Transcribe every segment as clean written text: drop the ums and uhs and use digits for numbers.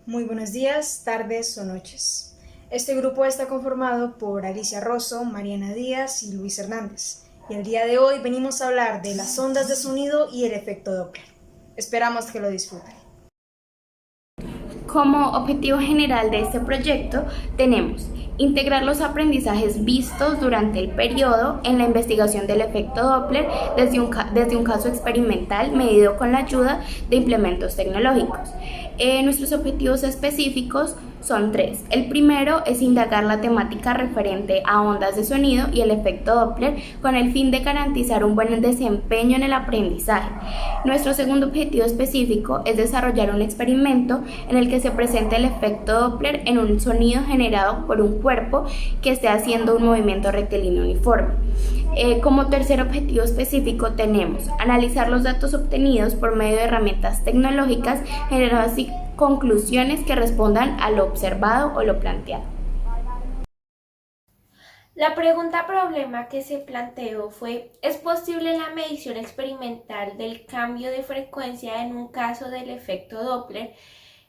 Muy buenos días, tardes o noches. Este grupo está conformado por Alicia Rosso, Mariana Díaz y Luis Hernández. Y el día de hoy venimos a hablar de las ondas de sonido y el efecto Doppler. Esperamos que lo disfruten. Como objetivo general de este proyecto tenemos integrar los aprendizajes vistos durante el periodo en la investigación del efecto Doppler desde un caso experimental medido con la ayuda de implementos tecnológicos. Nuestros objetivos específicos son tres. El primero es indagar la temática referente a ondas de sonido y el efecto Doppler con el fin de garantizar un buen desempeño en el aprendizaje. Nuestro segundo objetivo específico es desarrollar un experimento en el que se presente el efecto Doppler en un sonido generado por un cuerpo que esté haciendo un movimiento rectilíneo uniforme. Como tercer objetivo específico tenemos analizar los datos obtenidos por medio de herramientas tecnológicas, generando así conclusiones que respondan a lo observado o lo planteado. La pregunta problema que se planteó fue: ¿es posible la medición experimental del cambio de frecuencia en un caso del efecto Doppler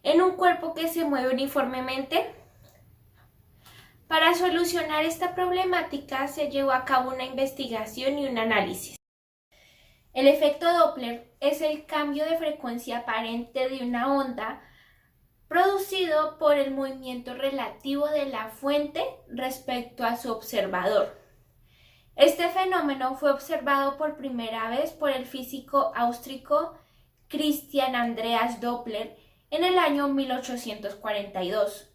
en un cuerpo que se mueve uniformemente? Para solucionar esta problemática se llevó a cabo una investigación y un análisis. El efecto Doppler es el cambio de frecuencia aparente de una onda producido por el movimiento relativo de la fuente respecto a su observador. Este fenómeno fue observado por primera vez por el físico austríaco Christian Andreas Doppler en el año 1842.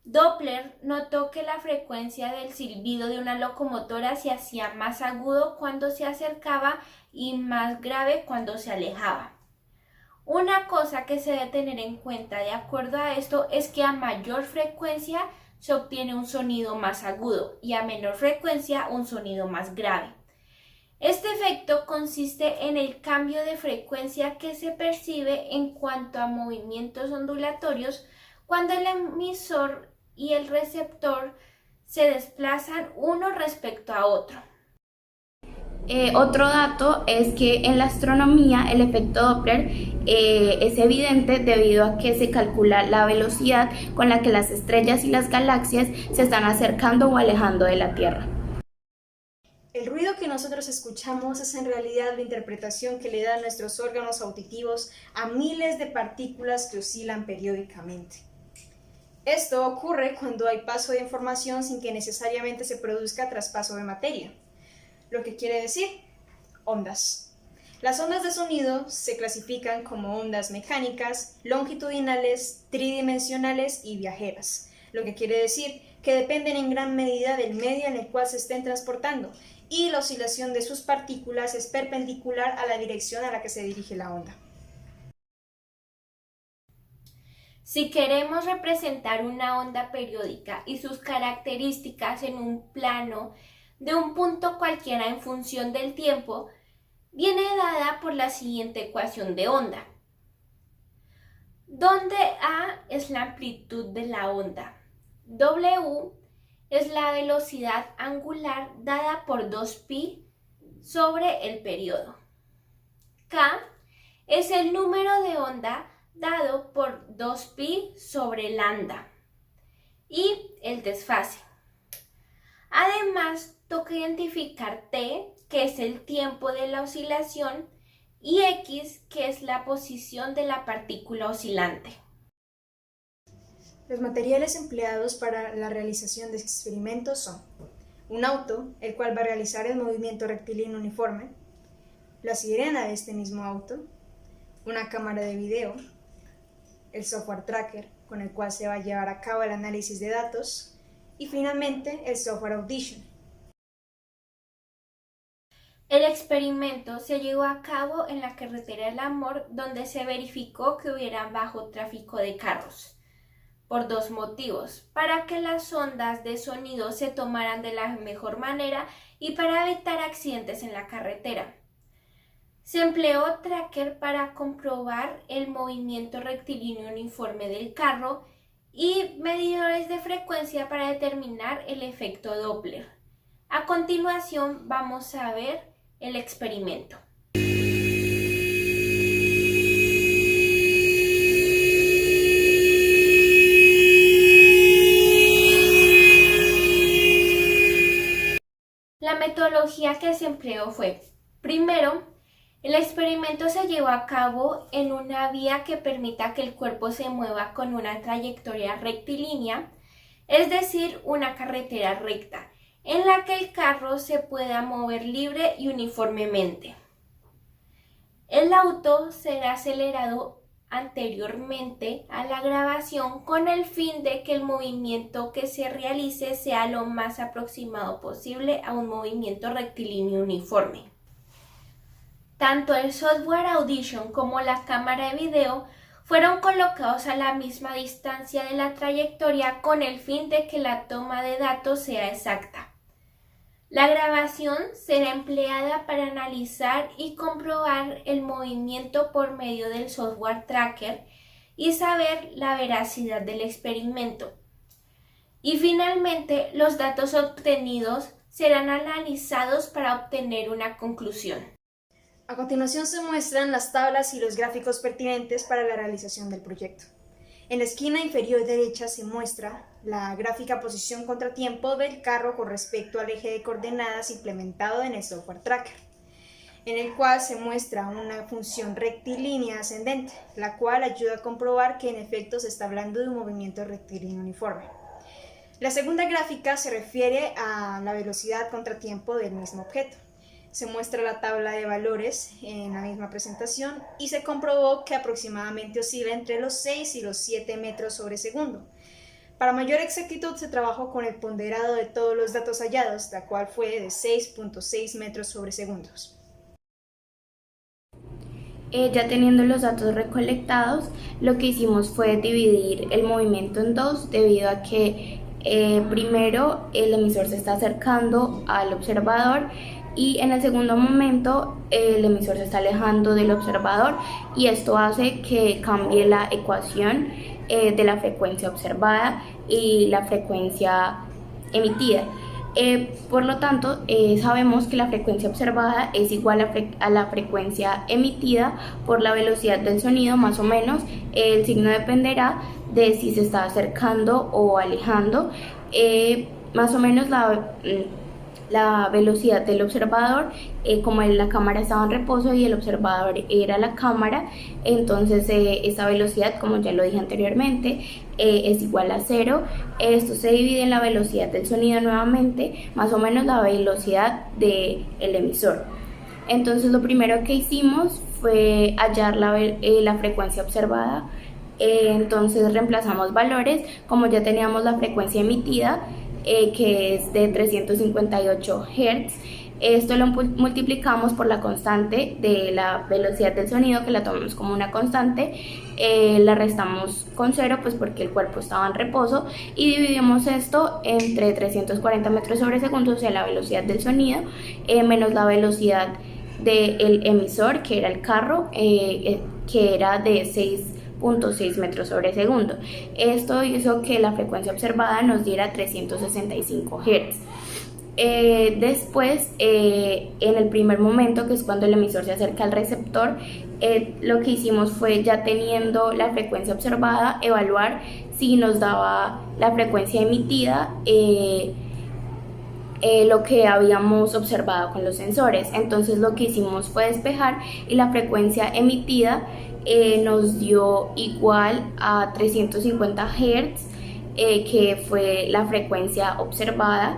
Doppler notó que la frecuencia del silbido de una locomotora se hacía más agudo cuando se acercaba y más grave cuando se alejaba. Una cosa que se debe tener en cuenta de acuerdo a esto es que a mayor frecuencia se obtiene un sonido más agudo y a menor frecuencia un sonido más grave. Este efecto consiste en el cambio de frecuencia que se percibe en cuanto a movimientos ondulatorios cuando el emisor y el receptor se desplazan uno respecto a otro. Otro dato es que en la astronomía el efecto Doppler es evidente debido a que se calcula la velocidad con la que las estrellas y las galaxias se están acercando o alejando de la Tierra. El ruido que nosotros escuchamos es en realidad la interpretación que le dan nuestros órganos auditivos a miles de partículas que oscilan periódicamente. Esto ocurre cuando hay paso de información sin que necesariamente se produzca traspaso de materia. Lo que quiere decir ondas. Las ondas de sonido se clasifican como ondas mecánicas, longitudinales, tridimensionales y viajeras, lo que quiere decir que dependen en gran medida del medio en el cual se estén transportando y la oscilación de sus partículas es perpendicular a la dirección a la que se dirige la onda. Si queremos representar una onda periódica y sus características en un plano de un punto cualquiera en función del tiempo, viene dada por la siguiente ecuación de onda, donde A es la amplitud de la onda, W es la velocidad angular dada por 2pi sobre el periodo, K es el número de onda dado por 2pi sobre lambda y el desfase. Además, toca identificar t, que es el tiempo de la oscilación, y x, que es la posición de la partícula oscilante. Los materiales empleados para la realización de experimentos son un auto, el cual va a realizar el movimiento rectilíneo uniforme, la sirena de este mismo auto, una cámara de video, el software tracker, con el cual se va a llevar a cabo el análisis de datos, y finalmente el software Audition. El experimento se llevó a cabo en la carretera del Amor, donde se verificó que hubiera bajo tráfico de carros, por dos motivos: para que las ondas de sonido se tomaran de la mejor manera y para evitar accidentes en la carretera. Se empleó tracker para comprobar el movimiento rectilíneo uniforme del carro y medidores de frecuencia para determinar el efecto Doppler. A continuación vamos a ver el experimento. metodología que se empleó fue, primero, el experimento se llevó a cabo en una vía que permita que el cuerpo se mueva con una trayectoria rectilínea, es decir, una carretera recta, en la que el carro se pueda mover libre y uniformemente. El auto será acelerado anteriormente a la grabación con el fin de que el movimiento que se realice sea lo más aproximado posible a un movimiento rectilíneo uniforme. Tanto el software Audition como la cámara de video fueron colocados a la misma distancia de la trayectoria con el fin de que la toma de datos sea exacta. La grabación será empleada para analizar y comprobar el movimiento por medio del software tracker y saber la veracidad del experimento. Y finalmente, los datos obtenidos serán analizados para obtener una conclusión. A continuación se muestran las tablas y los gráficos pertinentes para la realización del proyecto. En la esquina inferior derecha se muestra la gráfica posición contratiempo del carro con respecto al eje de coordenadas implementado en el software tracker, en el cual se muestra una función rectilínea ascendente, la cual ayuda a comprobar que en efecto se está hablando de un movimiento rectilíneo uniforme. La segunda gráfica se refiere a la velocidad contratiempo del mismo objeto. Se muestra la tabla de valores en la misma presentación y se comprobó que aproximadamente oscila entre los 6 y los 7 metros sobre segundo. Para mayor exactitud se trabajó con el ponderado de todos los datos hallados, la cual fue de 6.6 metros sobre segundos. Ya teniendo los datos recolectados, lo que hicimos fue dividir el movimiento en dos, debido a que primero el emisor se está acercando al observador y en el segundo momento el emisor se está alejando del observador, y esto hace que cambie la ecuación de la frecuencia observada y la frecuencia emitida. Por lo tanto, sabemos que la frecuencia observada es igual a la frecuencia emitida por la velocidad del sonido, más o menos. El signo dependerá de si se está acercando o alejando. Más o menos la velocidad del observador, como la cámara estaba en reposo y el observador era la cámara, entonces esa velocidad, como ya lo dije anteriormente, es igual a 0. Esto se divide en la velocidad del sonido nuevamente, más o menos la velocidad del emisor. Entonces lo primero que hicimos fue hallar la frecuencia observada. Entonces reemplazamos valores, como ya teníamos la frecuencia emitida, que es de 358 Hz. Esto lo multiplicamos por la constante de la velocidad del sonido, que la tomamos como una constante, la restamos con 0, pues porque el cuerpo estaba en reposo, y dividimos esto entre 340 metros sobre segundo, o sea, la velocidad del sonido, menos la velocidad del emisor, que era el carro, que era de 6.6 metros sobre segundo. Esto hizo que la frecuencia observada nos diera 365 Hz. Después, en el primer momento, que es cuando el emisor se acerca al receptor, lo que hicimos fue, ya teniendo la frecuencia observada, evaluar si nos daba la frecuencia emitida lo que habíamos observado con los sensores. Entonces lo que hicimos fue despejar, y la frecuencia emitida nos dio igual a 350 Hz, que fue la frecuencia observada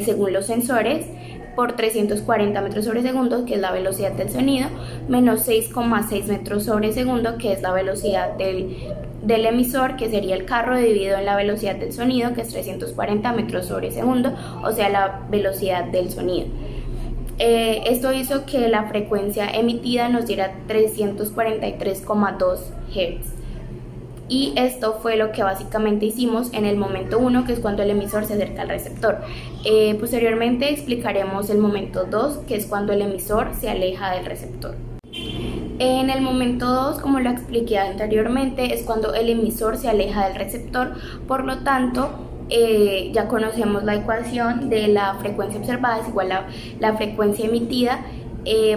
según los sensores, por 340 metros sobre segundo, que es la velocidad del sonido, menos 6,6 metros sobre segundo, que es la velocidad del emisor, que sería el carro, dividido en la velocidad del sonido, que es 340 metros sobre segundo, o sea, la velocidad del sonido. Esto hizo que la frecuencia emitida nos diera 343,2 Hz. Y esto fue lo que básicamente hicimos en el momento 1, que es cuando el emisor se acerca al receptor. Posteriormente explicaremos el momento 2, que es cuando el emisor se aleja del receptor. En el momento 2, como lo expliqué anteriormente, es cuando el emisor se aleja del receptor. Por lo tanto, ya conocemos la ecuación de la frecuencia observada es igual a la frecuencia emitida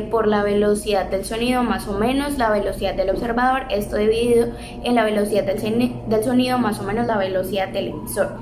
por la velocidad del sonido, más o menos la velocidad del observador, esto dividido en la velocidad del sonido, más o menos la velocidad del emisor.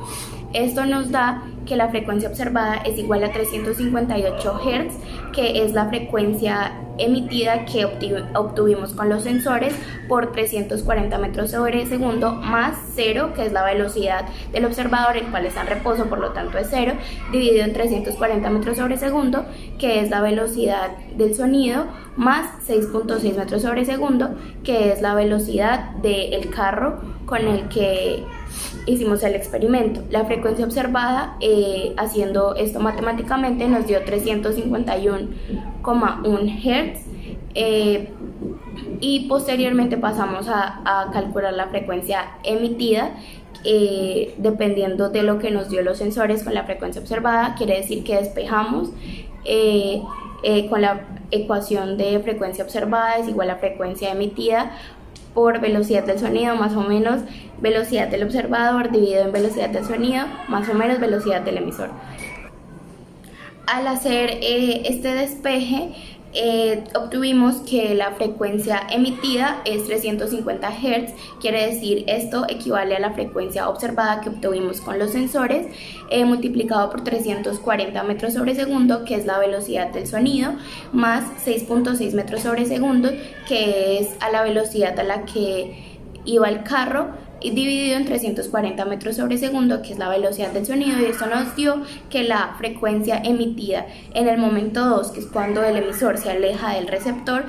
Esto nos da que la frecuencia observada es igual a 358 Hz, que es la frecuencia emitida que obtuvimos con los sensores por 340 metros sobre segundo, más 0, que es la velocidad del observador, el cual está en reposo, por lo tanto es 0, dividido en 340 metros sobre segundo, que es la velocidad del sonido, más 6.6 metros sobre segundo, que es la velocidad del carro con el que hicimos el experimento. La frecuencia observada, haciendo esto matemáticamente, nos dio 351,1 Hz, y posteriormente pasamos a calcular la frecuencia emitida, dependiendo de lo que nos dio los sensores con la frecuencia observada. Quiere decir que despejamos con la ecuación de frecuencia observada es igual a frecuencia emitida por velocidad del sonido más o menos velocidad del observador dividido en velocidad del sonido más o menos velocidad del emisor. Al hacer este despeje, obtuvimos que la frecuencia emitida es 350 Hz, quiere decir esto equivale a la frecuencia observada que obtuvimos con los sensores, multiplicado por 340 metros sobre segundo, que es la velocidad del sonido, más 6.6 metros sobre segundo, que es a la velocidad a la que iba el carro, y dividido en 340 metros sobre segundo, que es la velocidad del sonido, y esto nos dio que la frecuencia emitida en el momento 2, que es cuando el emisor se aleja del receptor,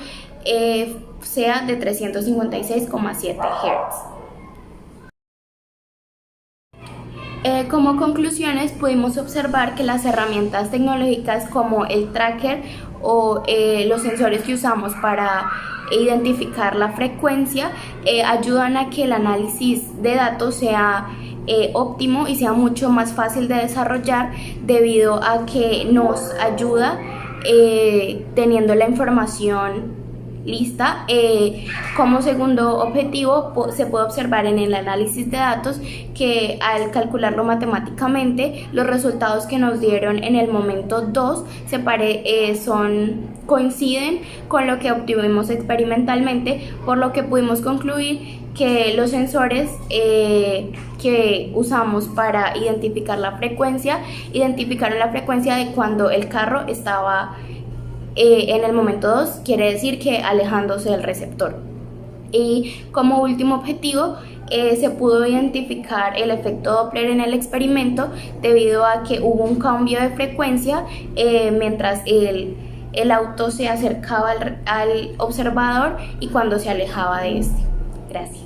sea de 356,7 Hz. Como conclusiones, pudimos observar que las herramientas tecnológicas como el tracker o los sensores que usamos para identificar la frecuencia ayudan a que el análisis de datos sea óptimo y sea mucho más fácil de desarrollar, debido a que nos ayuda teniendo la información lista. Como segundo objetivo, se puede observar en el análisis de datos que al calcularlo matemáticamente, los resultados que nos dieron en el momento 2 coinciden con lo que obtuvimos experimentalmente, por lo que pudimos concluir que los sensores que usamos para identificar la frecuencia identificaron la frecuencia de cuando el carro estaba en el momento 2, quiere decir que alejándose del receptor. Y como último objetivo, se pudo identificar el efecto Doppler en el experimento, debido a que hubo un cambio de frecuencia mientras el auto se acercaba al observador y cuando se alejaba de este. Gracias.